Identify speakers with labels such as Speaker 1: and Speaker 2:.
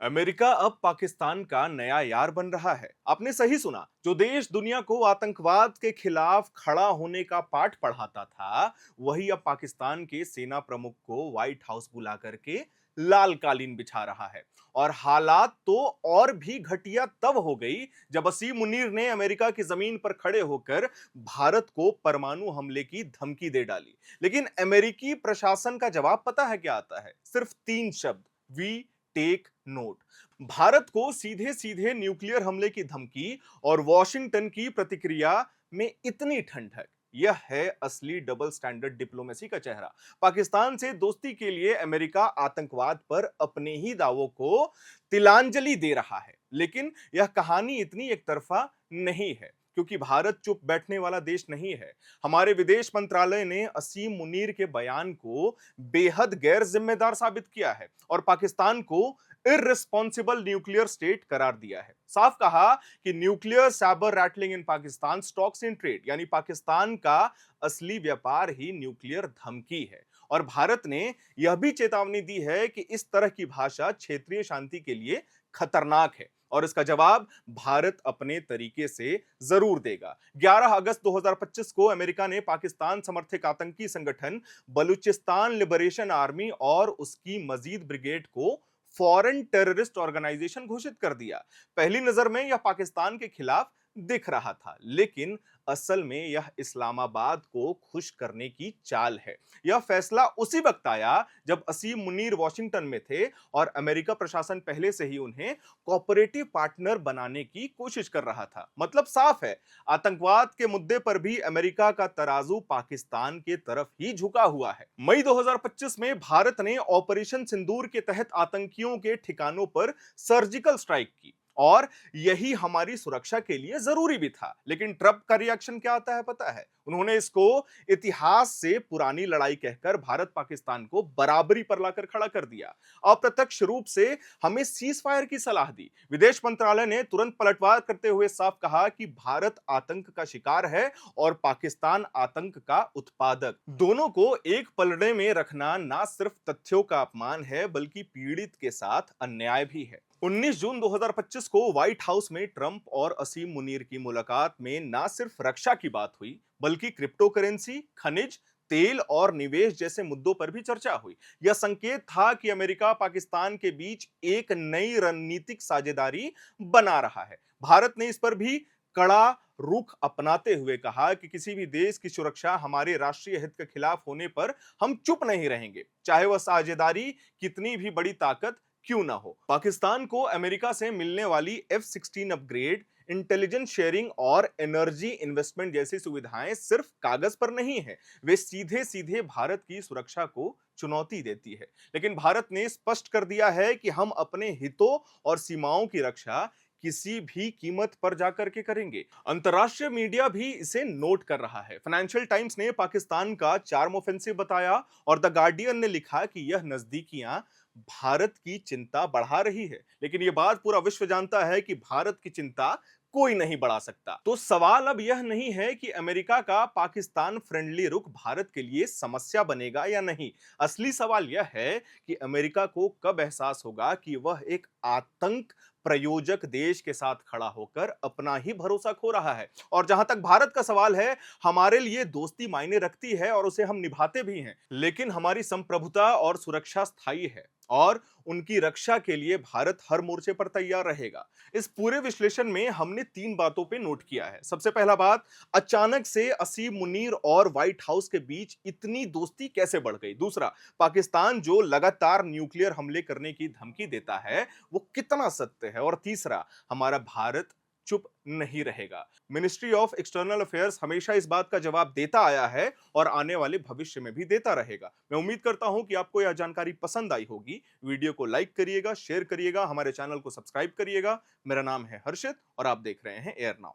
Speaker 1: America अब पाकिस्तान का नया यार बन रहा है। आपने सही सुना, जो देश दुनिया को आतंकवाद के खिलाफ खड़ा होने का पाठ पढ़ाता था, वही अब पाकिस्तान के सेना प्रमुख को व्हाइट हाउस बुला करके लाल कालीन बिछा रहा है। और हालात तो और भी घटिया तब हो गई जब असीम मुनीर ने अमेरिका की जमीन पर खड़े होकर भारत को परमाणु हमले की धमकी दे डाली। लेकिन अमेरिकी प्रशासन का जवाब पता है क्या आता है? सिर्फ 3 शब्द, वी टेक नोट। भारत को सीधे सीधे न्यूक्लियर हमले की धमकी और वॉशिंगटन की प्रतिक्रिया में इतनी ठंडक, यह है असली डबल स्टैंडर्ड डिप्लोमेसी का चेहरा। पाकिस्तान से दोस्ती के लिए अमेरिका आतंकवाद पर अपने ही दावों को तिलांजलि दे रहा है। लेकिन यह कहानी इतनी एक तरफा नहीं है, क्योंकि भारत चुप बैठने वाला देश नहीं है। हमारे विदेश मंत्रालय ने असीम मुनीर के बयान को बेहद गैर जिम्मेदार साबित किया है और पाकिस्तान को इररिस्पॉन्सिबल न्यूक्लियर स्टेट करार दिया है। साफ कहा कि nuclear Saber rattling in Pakistan stocks in trade, यानी पाकिस्तान का असली व्यापार ही न्यूक्लियर धमकी है। और भारत ने यह भी चेतावनी दी है कि इस तरह की भाषा क्षेत्रीय शांति के लिए खतरनाक है और इसका जवाब भारत अपने तरीके से जरूर देगा। 11 अगस्त 2025 को अमेरिका ने पाकिस्तान समर्थित आतंकी संगठन बलूचिस्तान लिबरेशन आर्मी और उसकी मजीद ब्रिगेड को फॉरेन टेररिस्ट ऑर्गेनाइजेशन घोषित कर दिया। पहली नजर में यह पाकिस्तान के खिलाफ दिख रहा था, लेकिन असल में यह इस्लामाबाद को खुश करने की चाल है। यह फैसला उसी वक्त आया जब असीम मुनीर वॉशिंगटन में थे और अमेरिका प्रशासन पहले से ही उन्हें कोऑपरेटिव पार्टनर बनाने की कोशिश कर रहा था। मतलब साफ है, आतंकवाद के मुद्दे पर भी अमेरिका का तराजू पाकिस्तान के तरफ ही झुका हुआ है। मई 2025 में भारत ने ऑपरेशन सिंदूर के तहत आतंकियों के ठिकानों पर सर्जिकल स्ट्राइक की और यही हमारी सुरक्षा के लिए जरूरी भी था। लेकिन ट्रंप का रिएक्शन क्या आता है पता है? उन्होंने इसको इतिहास से पुरानी लड़ाई कहकर भारत पाकिस्तान को बराबरी पर लाकर खड़ा कर दिया। अप्रत्यक्ष रूप से हमें सीज फायर की सलाह दी। विदेश मंत्रालय ने तुरंत पलटवार करते हुए साफ कहा कि भारत आतंक का शिकार है और पाकिस्तान आतंक का उत्पादक। दोनों को एक पलड़े में रखना ना सिर्फ तथ्यों का अपमान है, बल्कि पीड़ित के साथ अन्याय भी है। 19 जून 2025 को व्हाइट हाउस में ट्रंप और असीम मुनीर की मुलाकात में ना सिर्फ रक्षा की बात हुई, बल्कि क्रिप्टो करेंसी, खनिज तेल और निवेश जैसे मुद्दों पर भी चर्चा हुई। यह संकेत था कि अमेरिका पाकिस्तान के बीच एक नई रणनीतिक साझेदारी बना रहा है। भारत ने इस पर भी कड़ा रुख अपनाते हुए कहा कि किसी भी देश की सुरक्षा हमारे राष्ट्रीय हित के खिलाफ होने पर हम चुप नहीं रहेंगे, चाहे वह साझेदारी कितनी भी बड़ी ताकत क्यों ना हो। पाकिस्तान को अमेरिका से मिलने वाली F-16 अपग्रेड, इंटेलिजेंस शेयरिंग और एनर्जी इन्वेस्टमेंट जैसी सुविधाएं सिर्फ कागज पर नहीं है, वे सीधे सीधे भारत की सुरक्षा को चुनौती देती है। लेकिन भारत ने स्पष्ट कर दिया है कि हम अपने हितों और सीमाओं की रक्षा किसी भी कीमत पर जाकर के करेंगे। अंतर्राष्ट्रीय मीडिया भी इसे नोट कर रहा है। फाइनेंशियल टाइम्स ने पाकिस्तान का चार्म ऑफेंसिव बताया और द गार्डियन ने लिखा कि यह नजदीकियां भारत की चिंता बढ़ा रही है। लेकिन यह बात पूरा विश्व जानता है कि भारत की चिंता कोई नहीं बढ़ा सकता। तो सवाल अब यह नहीं है कि अमेरिका का पाकिस्तान फ्रेंडली रुख भारत के लिए समस्या बनेगा या नहीं। असली सवाल यह है कि अमेरिका को कब एहसास होगा कि वह एक आतंक प्रयोजक देश के साथ खड़ा होकर अपना ही भरोसा खो रहा है। और जहां तक भारत का सवाल है, हमारे लिए दोस्ती मायने रखती है और उसे हम निभाते भी हैं, लेकिन हमारी संप्रभुता और सुरक्षा स्थायी है और उनकी रक्षा के लिए भारत हर मोर्चे पर तैयार रहेगा। इस पूरे विश्लेषण में हमने 3 बातों पे नोट किया है। सबसे पहला बात, अचानक से असीम मुनीर और व्हाइट हाउस के बीच इतनी दोस्ती कैसे बढ़ गई। दूसरा, पाकिस्तान जो लगातार न्यूक्लियर हमले करने की धमकी देता है, वो कितना सत्य है। और तीसरा, हमारा भारत चुप नहीं रहेगा। मिनिस्ट्री ऑफ एक्सटर्नल अफेयर्स हमेशा इस बात का जवाब देता आया है और आने वाले भविष्य में भी देता रहेगा। मैं उम्मीद करता हूं कि आपको यह जानकारी पसंद आई होगी। वीडियो को लाइक करिएगा, शेयर करिएगा, हमारे चैनल को सब्सक्राइब करिएगा। मेरा नाम है हर्षित और आप देख रहे हैं एयर नाउ।